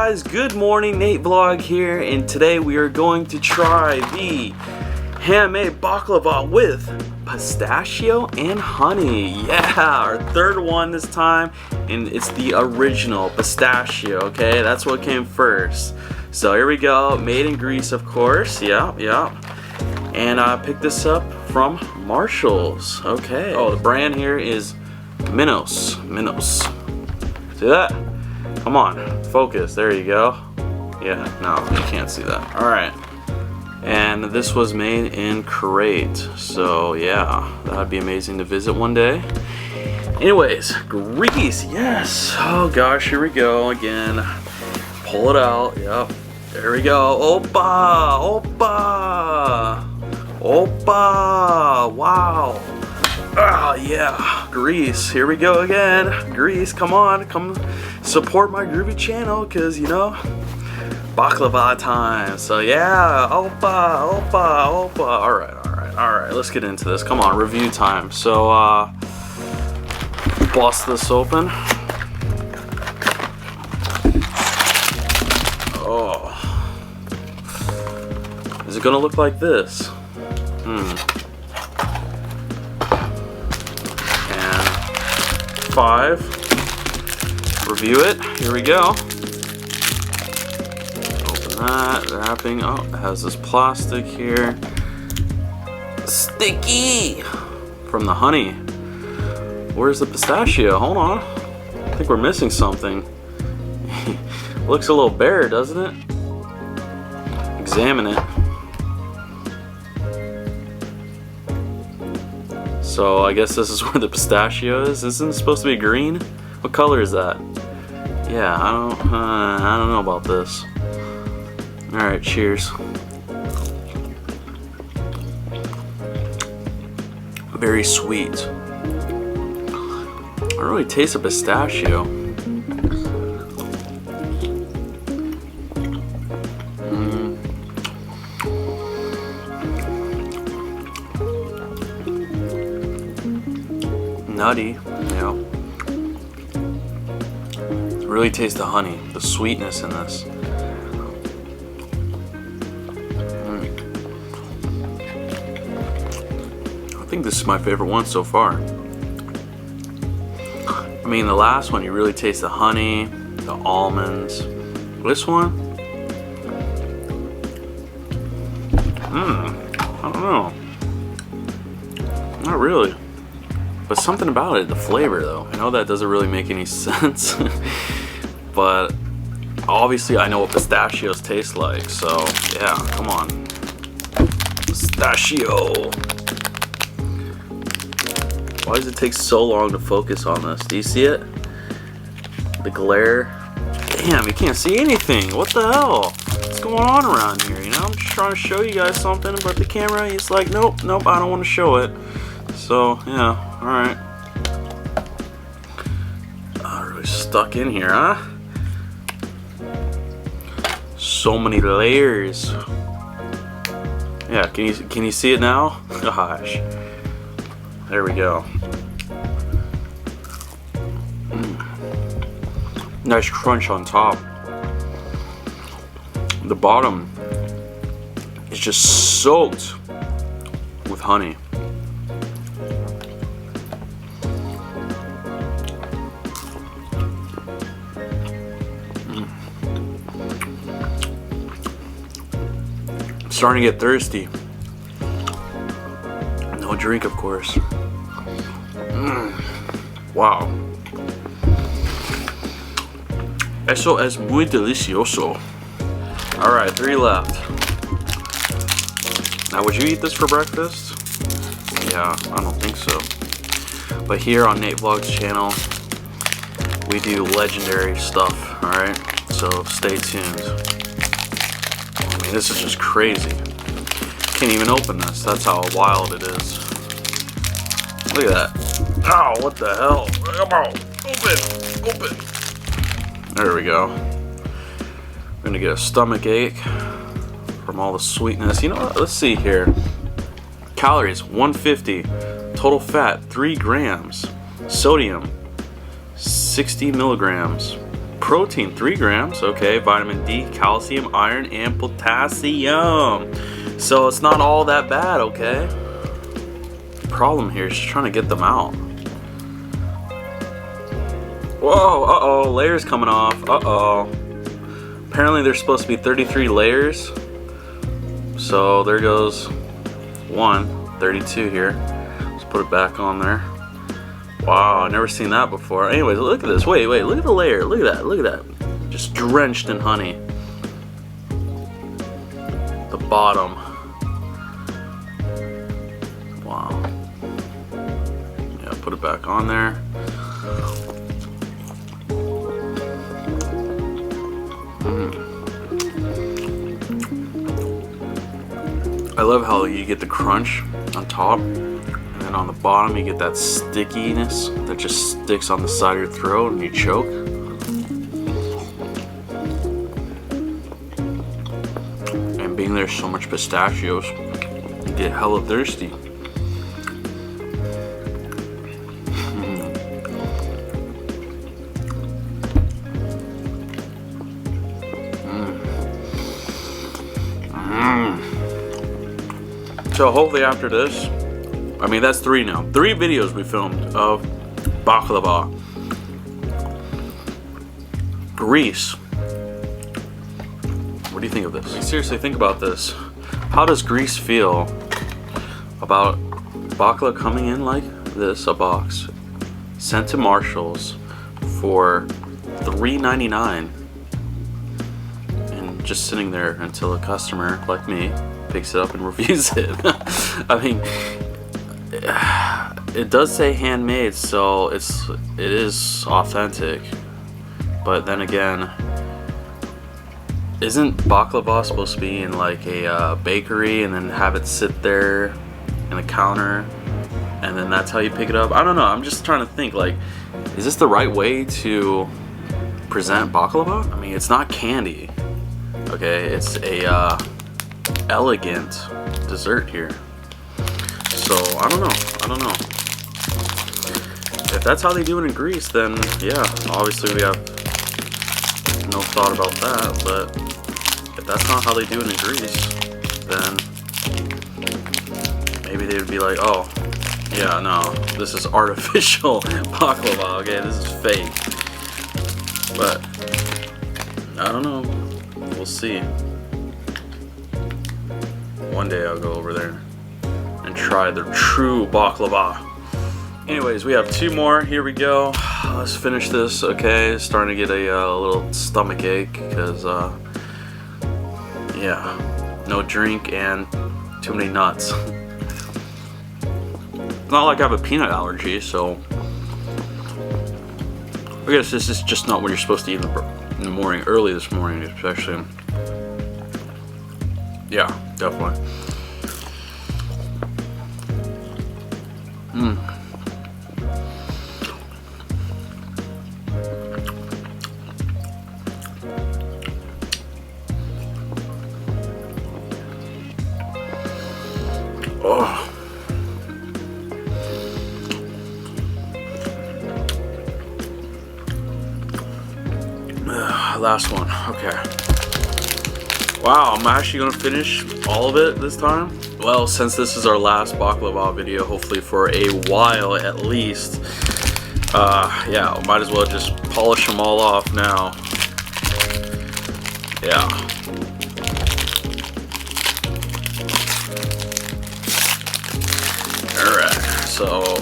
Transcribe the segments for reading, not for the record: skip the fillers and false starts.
guys, good morning. NateVlog here, and today we are going to try the handmade baklava with pistachio and honey. Yeah, our third one this time, and it's the original pistachio. Okay, that's what came first. So here we go, made in Greece, of course. Yeah. And I picked this up from Marshall's. Okay. Oh, the brand here is Minos. See that? Come on, focus. There you go. Yeah, no, you can't see that. All right. And this was made in Crete. So yeah, that'd be amazing to visit one day. Anyways, Greece, yes. Oh gosh, here we go again. Pull it out. Yep. There we go. Opa! Wow! Ah, yeah, Greece. Here we go again. Greece, come on, come support my groovy channel, cause you know, baklava time. So yeah, opa. All right. Let's get into this. Come on, review time. So bust this open. Oh, is it gonna look like this? And 5. Review it. Here we go. Open that. Wrapping. Oh, it has this plastic here. Sticky from the honey. Where's the pistachio? Hold on. I think we're missing something. Looks a little bare, doesn't it? Examine it. So I guess this is where the pistachio is. Isn't it supposed to be green? What color is that? Yeah, I don't know about this. All right, cheers. Very sweet. I don't really taste a pistachio. Nutty, you know. Really taste the honey, the sweetness in this. I think this is my favorite one so far. I mean, the last one you really taste the honey, the almonds. This one, I don't know. Not really. But something about it, the flavor though. I know that doesn't really make any sense. But obviously I know what pistachios taste like. So yeah, come on. Pistachio. Why does it take so long to focus on this? Do you see it? The glare. Damn, you can't see anything. What the hell? What's going on around here? You know, I'm just trying to show you guys something, but the camera is like, nope, I don't want to show it. So yeah, alright. Really stuck in here, huh? So many layers. Yeah, can you see it now? Gosh. There we go. Nice crunch on top. The bottom is just soaked with honey. Starting to get thirsty. No drink, of course. Wow. Eso es muy delicioso. Alright, 3 left. Now, would you eat this for breakfast? Yeah, I don't think so. But here on NateVlog's channel, we do legendary stuff, alright? So stay tuned. I mean, this is just crazy. Can't even open this. That's how wild it is. Look at that. Ow, what the hell? Come on. Open. There we go. We're gonna get a stomach ache from all the sweetness. You know what? Let's see here. Calories, 150. Total fat, 3 grams. Sodium, 60 milligrams. protein, 3 grams. Okay, vitamin D, calcium, iron, and potassium. So it's not all that bad, okay? The problem here is just trying to get them out. Whoa, uh-oh, layers coming off, uh-oh. Apparently there's supposed to be 33 layers. So there goes 1, 32 here. Let's put it back on there. Wow, I've never seen that before. Anyways, look at this. Wait, look at the layer. Look at that, look at that. Just drenched in honey. The bottom. Wow. Yeah, put it back on there. I love how you get the crunch on top, and then on the bottom you get that stickiness that just sticks on the side of your throat and you choke. And being there's so much pistachios, you get hella thirsty. So hopefully after this, I mean that's 3 now. 3 videos we filmed of baklava. Greece. What do you think of this? Seriously, think about this. How does Greece feel about baklava coming in like this, a box, sent to Marshall's for $3.99, and just sitting there until a customer like me picks it up and reviews it. I mean, it does say handmade, so it is authentic. But then again, isn't baklava supposed to be in like a bakery and then have it sit there in a counter and then that's how you pick it up? I don't know. I'm just trying to think, like, is this the right way to present baklava? I mean, it's not candy. Okay, it's a elegant dessert here. So I don't know. If that's how they do it in Greece, then yeah, obviously we have no thought about that. But if that's not how they do it in Greece, then maybe they would be like, oh yeah, no, this is artificial baklava. Okay, this is fake. But I don't know, we'll see. One day I'll go over there and try the true baklava. Anyways, we have 2 more. Here we go. Let's finish this. Okay, starting to get a little stomach ache because yeah, no drink and too many nuts. It's not like I have a peanut allergy, so I guess this is just not what you're supposed to eat in the morning, early this morning especially. Yeah, definitely. Oh. Last one. Okay. Wow, I'm actually gonna finish all of it this time. Well, since this is our last baklava video, hopefully for a while at least, yeah, might as well just polish them all off now. Yeah. Alright, so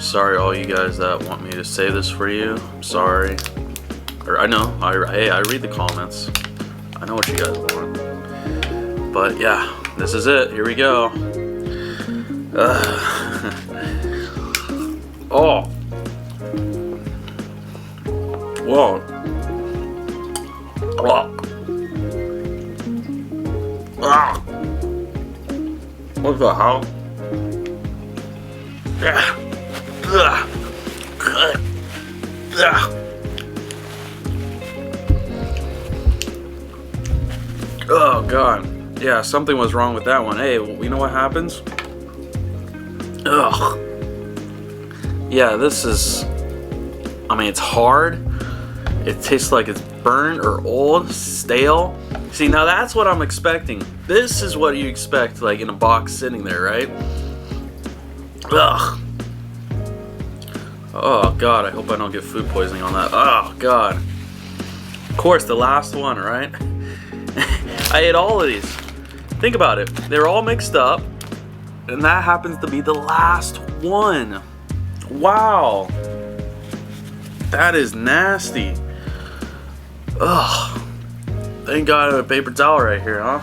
sorry all you guys that want me to say this for you. I'm sorry. Or I know, hey, I read the comments. I know what you guys want. But yeah, this is it. Here we go. Oh. Whoa. Oh. Ah. What the hell? Yeah. Oh god. Yeah, something was wrong with that one. Hey, you know what happens? Ugh. Yeah, this is, I mean, it's hard, It tastes like it's burnt or old, stale. See, now that's what I'm expecting. This is what you expect, like in a box sitting there, right? Ugh. Oh God, I hope I don't get food poisoning on that. Oh God. Of course, the last one, right? I ate all of these. Think about it. They're all mixed up, and that happens to be the last one. Wow. That is nasty. Ugh. Thank God I have a paper towel right here, huh?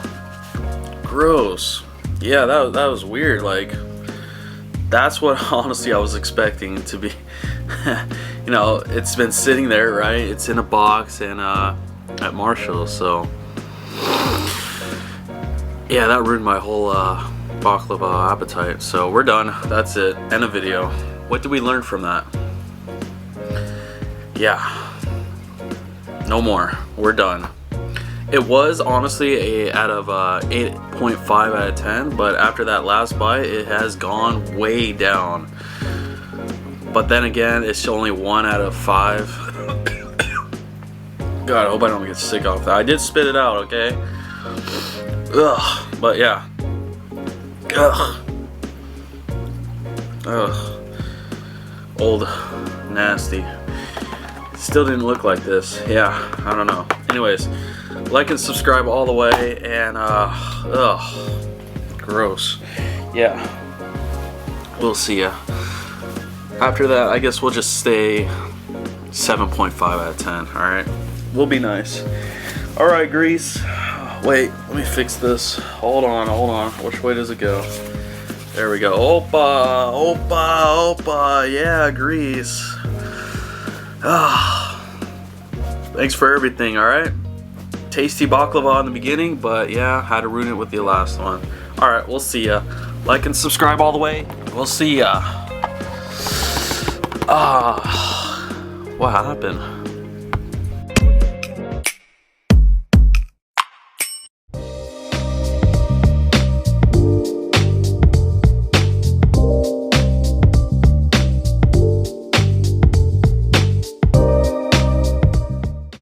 Gross. Yeah, that was weird. Like, that's what honestly I was expecting to be. You know, it's been sitting there, right? It's in a box and at Marshall's, so yeah, that ruined my whole baklava appetite. So we're done. That's it. End of video. What did we learn from that? Yeah. No more. We're done. It was honestly a out of 8.5 out of 10, but after that last bite, it has gone way down. But then again, it's only 1 out of 5. God, I hope I don't get sick off that. I did spit it out, okay? Ugh. But yeah. Ugh. Ugh. Old, nasty. Still didn't look like this. Yeah, I don't know. Anyways, like and subscribe all the way, and ugh, gross. Yeah, we'll see ya. After that, I guess we'll just stay 7.5 out of 10. All right, we'll be nice. All right, Greece. Wait, let me fix this. Hold on. Which way does it go? There we go. Opa. Yeah, Greece. Thanks for everything, alright? Tasty baklava in the beginning, but yeah, had to ruin it with the last one. Alright, we'll see ya. Like and subscribe all the way. We'll see ya. What happened?